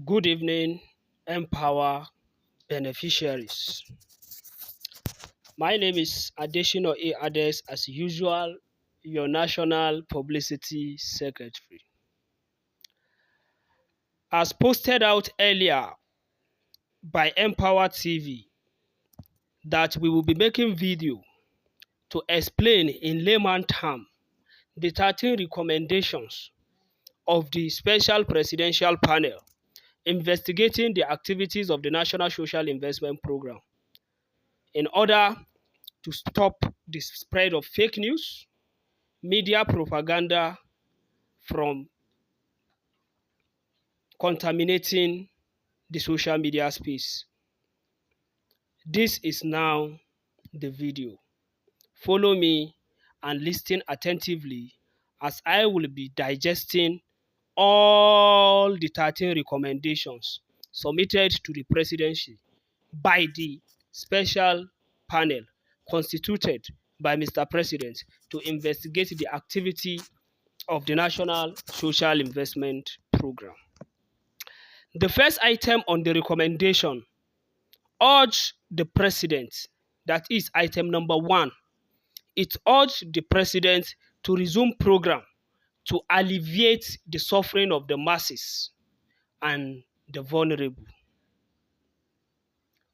Good evening, Npower beneficiaries. My name is Adeshino A. Ades, as usual, your National Publicity Secretary. As posted out earlier by Npower TV, that we will be making video to explain in layman terms the 13 recommendations of the Special Presidential Panel investigating the activities of the National Social Investment Program in order to stop the spread of fake news, media propaganda from contaminating the social media space. This is now the video. Follow me and listen attentively as I will be digesting all the 13 recommendations submitted to the presidency by the special panel constituted by Mr. President to investigate the activity of the National Social Investment Program. The first item on the recommendation urged the President, that is item number 1, it urged the President to resume program to alleviate the suffering of the masses and the vulnerable.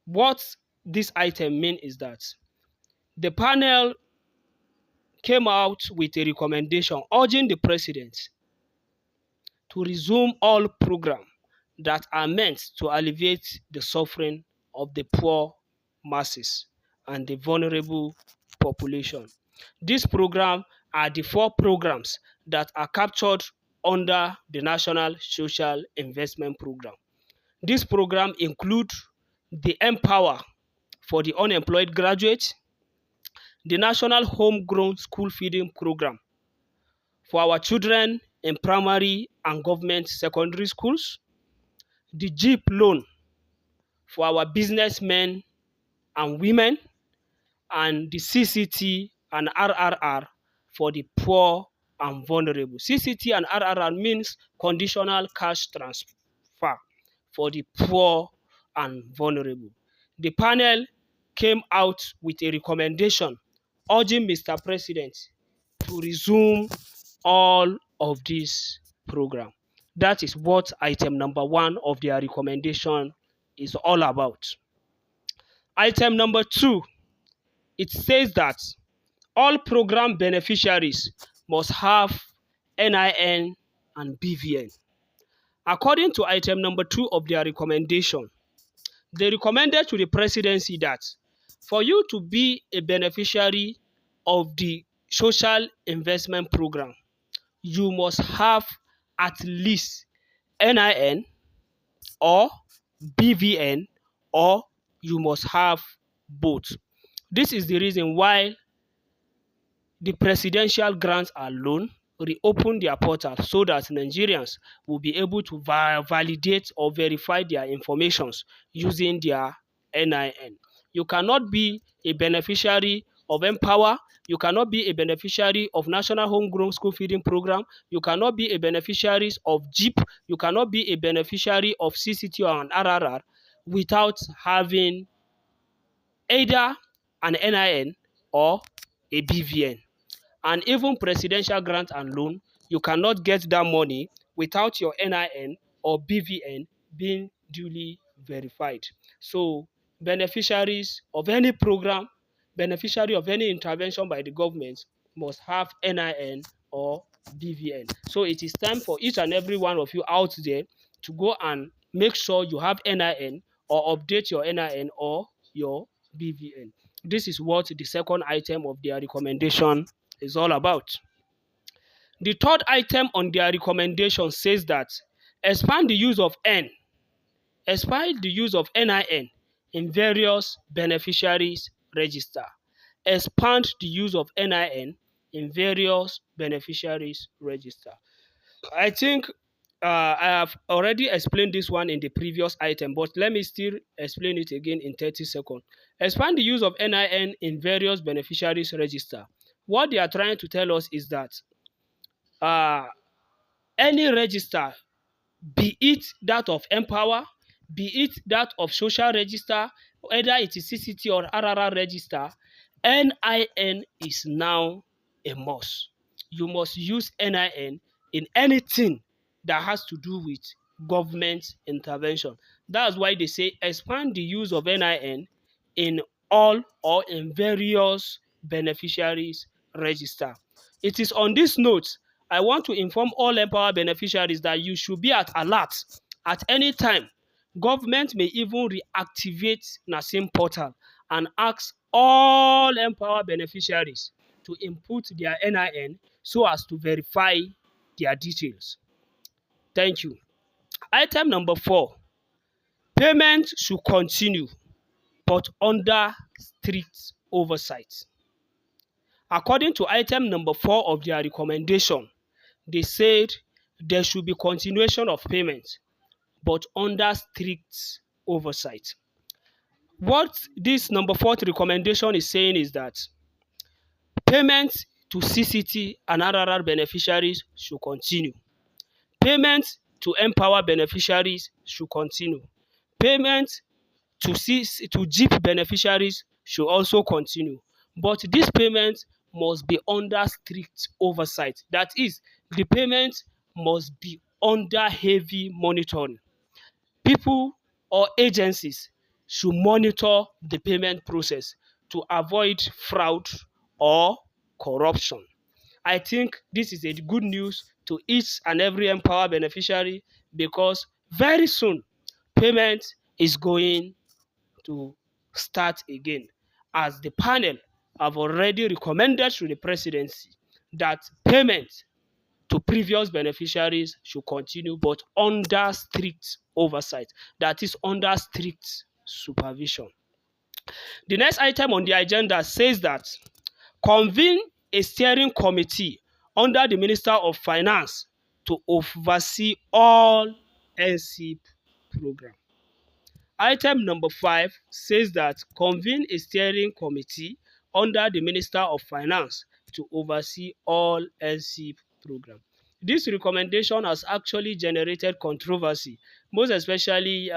What this item means is that the panel came out with a recommendation urging the President to resume all programs that are meant to alleviate the suffering of the poor masses and the vulnerable population. These programs are the 4 programs that are captured under the National Social Investment Program. These programs include the Npower for the unemployed graduates, the National Homegrown School Feeding Program for our children in primary and government secondary schools, the JIP loan for our businessmen and women, and the CCT and RRR for the poor and vulnerable. CCT and RRR means conditional cash transfer for the poor and vulnerable. The panel came out with a recommendation urging Mr. President to resume all of these programs. That is what item number 1 of their recommendation is all about. Item number 2, it says that all program beneficiaries must have NIN and BVN. According to item number 2 of their recommendation, they recommended to the presidency that for you to be a beneficiary of the social investment program, you must have at least NIN or BVN, or you must have both. This is the reason why the presidential grants alone reopen their portal so that Nigerians will be able to validate or verify their informations using their NIN. You cannot be a beneficiary of Npower. You cannot be a beneficiary of National Homegrown School Feeding Program. You cannot be a beneficiary of JIP. You cannot be a beneficiary of CCT and RRR without having either an NIN or a BVN. And even presidential grant and loan, you cannot get that money without your NIN or BVN being duly verified. So beneficiaries of any program, beneficiary of any intervention by the government must have NIN or BVN. So it is time for each and every one of you out there to go and make sure you have NIN or update your NIN or your BVN. This is what the second item of their recommendation is all about. The third item on their recommendation says that expand the use of NIN in various beneficiaries register. Expand the use of NIN in various beneficiaries register. I think I have already explained this one in the previous item, but let me still explain it again in 30 seconds. Expand the use of NIN in various beneficiaries register. What they are trying to tell us is that any register be it that of Npower, be it that of social register, whether it is CCT or RRR register, NIN is now a must. You must use NIN in anything that has to do with government intervention. That's why they say expand the use of NIN in all or in various beneficiaries register. It is on this note I want to inform all Empower beneficiaries that you should be at alert at any time. Government may even reactivate Nasim portal and ask all Empower beneficiaries to input their NIN so as to verify their details. Thank you. Item number 4, payment should continue but under strict oversight. According to item number 4 of their recommendation, they said there should be continuation of payment but under strict oversight. What this number 4 recommendation is saying is that payment to CCT and RRR beneficiaries should continue. Payment to Empower beneficiaries should continue. Payment to JIP beneficiaries should also continue. But this payment must be under strict oversight. That is, the payment must be under heavy monitoring. People or agencies should monitor the payment process to avoid fraud or corruption. I think this is a good news to each and every Empower beneficiary because very soon payment is going to start again, as the panel have already recommended to the presidency that payment to previous beneficiaries should continue but under strict oversight, that is under strict supervision. The next item on the agenda says that convene a steering committee under the Minister of Finance to oversee all NCIP program. Item number 5 says that convene a steering committee under the Minister of Finance to oversee all NCIP program. This recommendation has actually generated controversy, most especially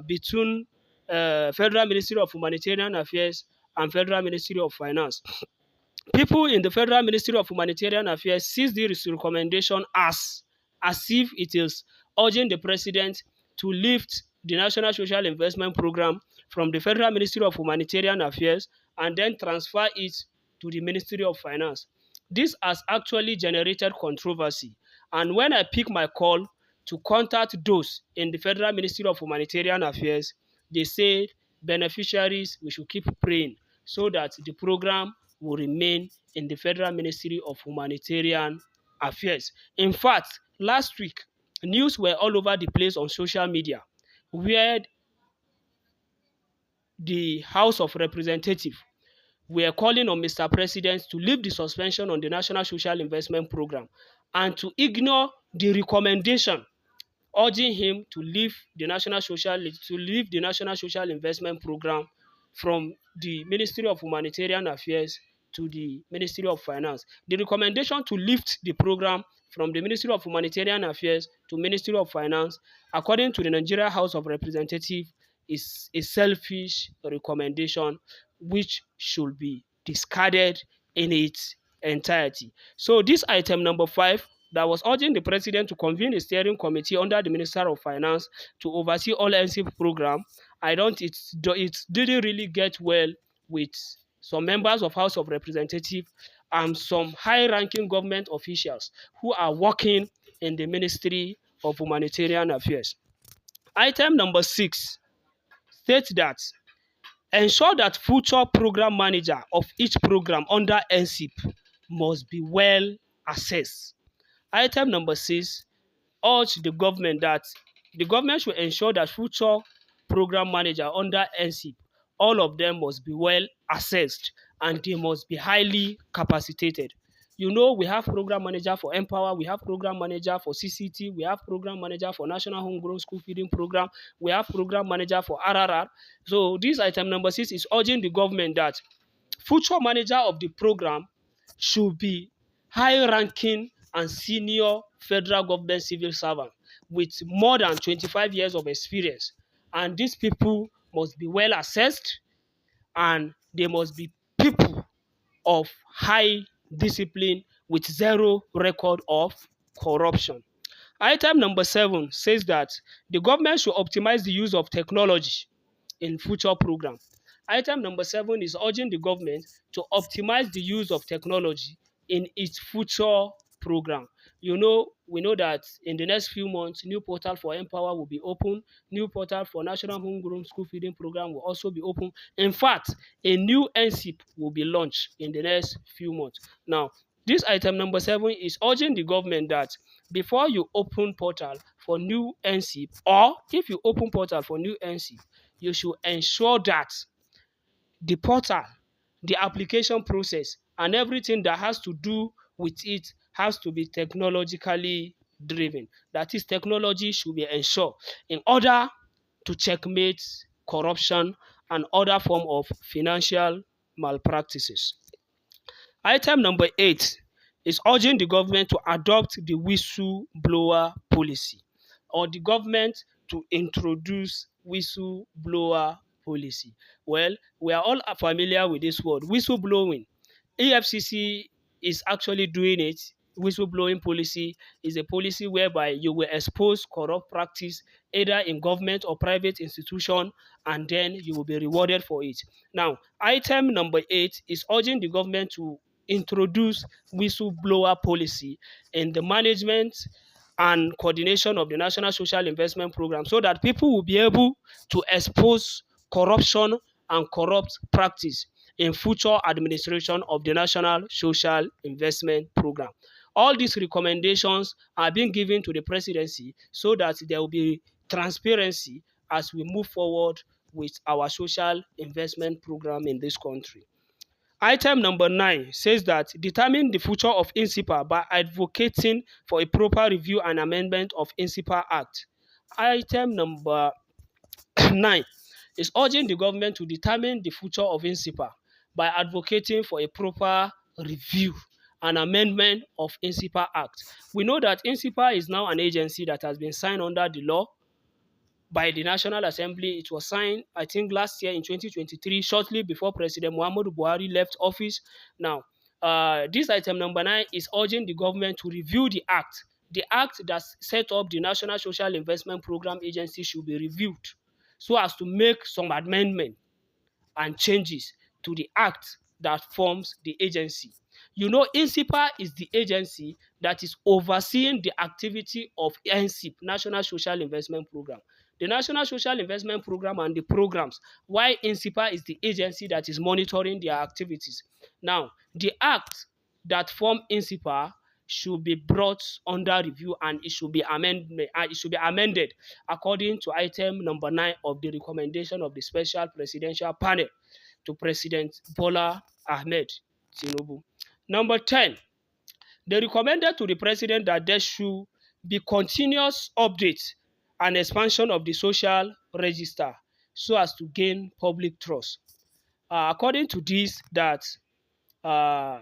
between Federal Ministry of Humanitarian Affairs and Federal Ministry of Finance. People in the Federal Ministry of Humanitarian Affairs sees this recommendation as if it is urging the president to lift the National Social Investment Program from the Federal Ministry of Humanitarian Affairs and then transfer it to the Ministry of Finance. This has actually generated controversy. And when I pick my call to contact those in the Federal Ministry of Humanitarian Affairs, they said beneficiaries, we should keep praying so that the program will remain in the Federal Ministry of Humanitarian Affairs. In fact, last week, news were all over the place on social media where the House of Representatives were calling on Mr. President to lift the suspension on the National Social Investment Program and to ignore the recommendation urging him to leave the National Social Investment Program from the Ministry of Humanitarian Affairs to the Ministry of Finance. The recommendation to lift the program from the Ministry of Humanitarian Affairs to Ministry of Finance, according to the Nigeria House of Representatives, is a selfish recommendation which should be discarded in its entirety. So this item number 5 that was urging the president to convene a steering committee under the Minister of Finance to oversee all NCIP program, it didn't really get well with some members of House of Representatives and some high-ranking government officials who are working in the Ministry of Humanitarian Affairs. Item number 6 states that ensure that future program manager of each program under NCIP must be well assessed. Item number 6 urge the government that the government should ensure that future program manager under NCIP, all of them must be well assessed and they must be highly capacitated. You know, we have program manager for Npower, we have program manager for CCT, we have program manager for National Homegrown School Feeding Program, we have program manager for RRR. So this item number 6 is urging the government that future manager of the program should be high-ranking and senior federal government civil servant. with more than 25 years of experience. And these people must be well assessed, and they must be people of high discipline with zero record of corruption. Item number 7 says that the government should optimize the use of technology in future program. Item number 7 is urging the government to optimize the use of technology in its future program. We know that in the next few months, new portal for Npower will be open. New portal for National Homegrown School Feeding Program will also be open. In fact, a new NCIP will be launched in the next few months. Now, this item number 7 is urging the government that before you open portal for new NCIP, or if you open portal for new NCIP, you should ensure that the portal, the application process, and everything that has to do with it has to be technologically driven. That is, technology should be ensured in order to checkmate corruption and other form of financial malpractices. Item number 8 is urging the government to adopt the whistleblower policy, or the government to introduce whistleblower policy. Well, we are all familiar with this word, whistleblowing. EFCC is actually doing it. Whistleblowing policy is a policy whereby you will expose corrupt practice either in government or private institution, and then you will be rewarded for it. Now, item number 8 is urging the government to introduce whistleblower policy in the management and coordination of the National Social Investment Program, so that people will be able to expose corruption and corrupt practice in future administration of the National Social Investment Program. All these recommendations are being given to the presidency so that there will be transparency as we move forward with our social investment program in this country. Item number 9 says that determine the future of INSIPA by advocating for a proper review and amendment of INSIPA Act. Item number 9 is urging the government to determine the future of INSIPA by advocating for a proper review and amendment of INSIPA Act. We know that INSIPA is now an agency that has been signed under the law by the National Assembly. It was signed, I think, last year in 2023, shortly before President Muhammadu Buhari left office. Now, this item number 9 is urging the government to review the act. The act that set up the National Social Investment Program Agency should be reviewed so as to make some amendment and changes to the act that forms the agency. INSIPA is the agency that is overseeing the activity of NSIP, National Social Investment Program. The National Social Investment Program and the programs, while INSIPA is the agency that is monitoring their activities. Now, the act that form INSIPA should be brought under review, and it should be amended according to item number 9 of the recommendation of the Special Presidential Panel to President Bola Ahmed Tinubu. Number 10, they recommended to the president that there should be continuous updates and expansion of the social register so as to gain public trust. According to this, that the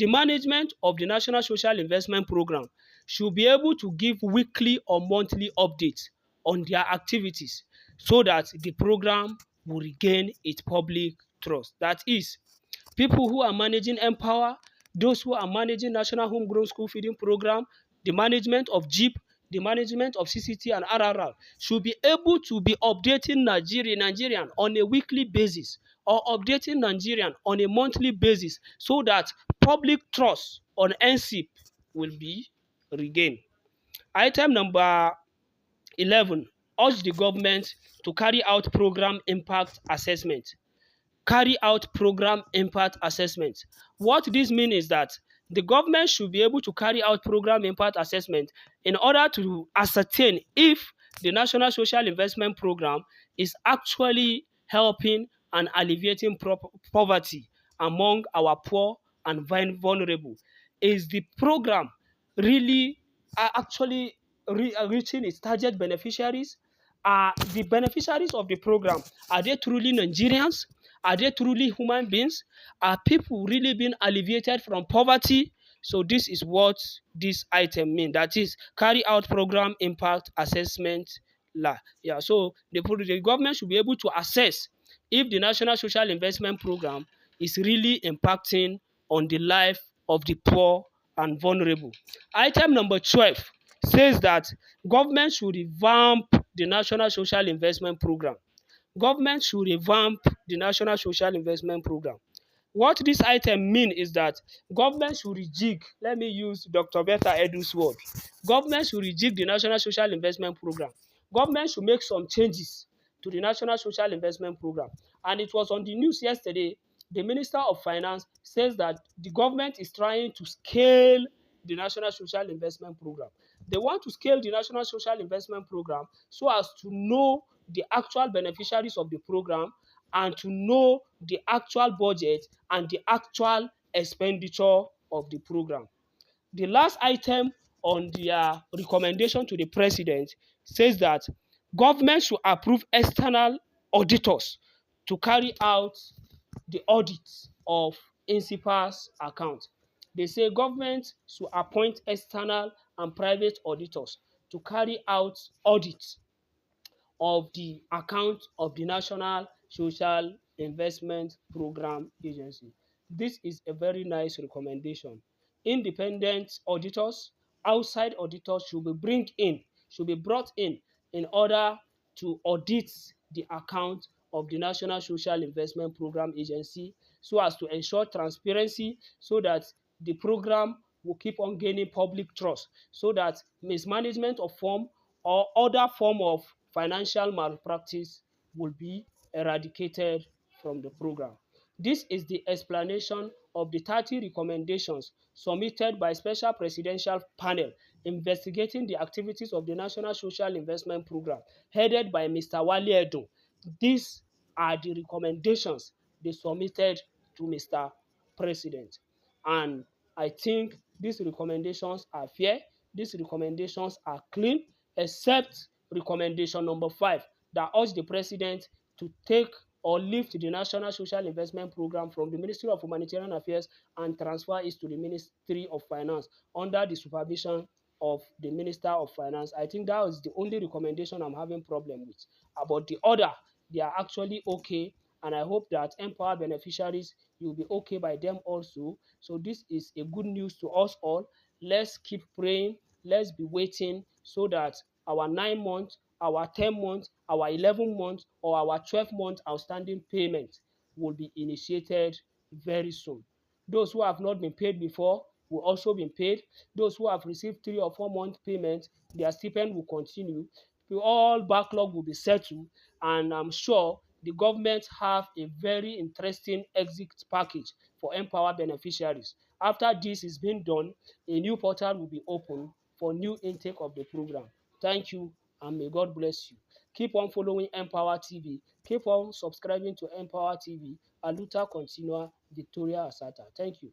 management of the National Social Investment Program should be able to give weekly or monthly updates on their activities so that the program will regain its public trust. That is, people who are managing Npower, those who are managing National Homegrown School Feeding Program, the management of JIP, the management of CCT and RRR should be able to be updating Nigerian on a weekly basis or updating Nigerian on a monthly basis so that public trust on NSIP will be regained. Item number 11, urge the government to carry out program impact assessment. What this means is that the government should be able to carry out program impact assessment in order to ascertain if the National Social Investment Program is actually helping and alleviating poverty among our poor and vulnerable. Is the program really actually reaching its target beneficiaries? Are the beneficiaries of the program, are they truly Nigerians? Are they truly human beings? Are people really being alleviated from poverty? So this is what this item mean. That is, carry out program impact assessment. Yeah, so the government should be able to assess if the National Social Investment Program is really impacting on the life of the poor and vulnerable. Item number 12 says that government should revamp the National Social Investment Program. Government should revamp the National Social Investment Program. What this item mean is that government should rejig, let me use Dr. Betta Edu's word, government should rejig the National Social Investment Program. Government should make some changes to the National Social Investment Program. And it was on the news yesterday, the Minister of Finance says that the government is trying to scale the National Social Investment Program. They want to scale the National Social Investment Program so as to know the actual beneficiaries of the program and to know the actual budget and the actual expenditure of the program. The last item on their recommendation to the president says that government should approve external auditors to carry out the audit of INSIPA's account. They say government should appoint external and private auditors to carry out audits of the account of the National Social Investment Program Agency. This is a very nice recommendation. Independent auditors, outside auditors should be brought in order to audit the account of the National Social Investment Program Agency so as to ensure transparency so that the program will keep on gaining public trust so that mismanagement of form or other form of financial malpractice will be eradicated from the program. This is the explanation of the 30 recommendations submitted by Special Presidential Panel investigating the activities of the National Social Investment Program, headed by Mr. Wale Edun. These are the recommendations they submitted to Mr. President. And I think these recommendations are fair, these recommendations are clean, except recommendation number 5 that urge the president to take or lift the National Social Investment Program from the Ministry of Humanitarian Affairs and transfer it to the Ministry of Finance under the supervision of the Minister of Finance. I think that is the only recommendation I'm having problem with. About the other, they are actually okay, and I hope that Npower beneficiaries will be okay by them also. So this is a good news to us all. Let's keep praying. Let's be waiting so that our 9 months, our 10 months, our 11 months, or our 12 months outstanding payment will be initiated very soon. Those who have not been paid before will also be paid. Those who have received 3 or 4 month payment, their stipend will continue. All backlog will be settled, and I'm sure the government have a very interesting exit package for Npower beneficiaries. After this is being done, a new portal will be opened for new intake of the program. Thank you, and may God bless you. Keep on following Npower TV. Keep on subscribing to Npower TV. A luta continua, Victoria Asata. Thank you.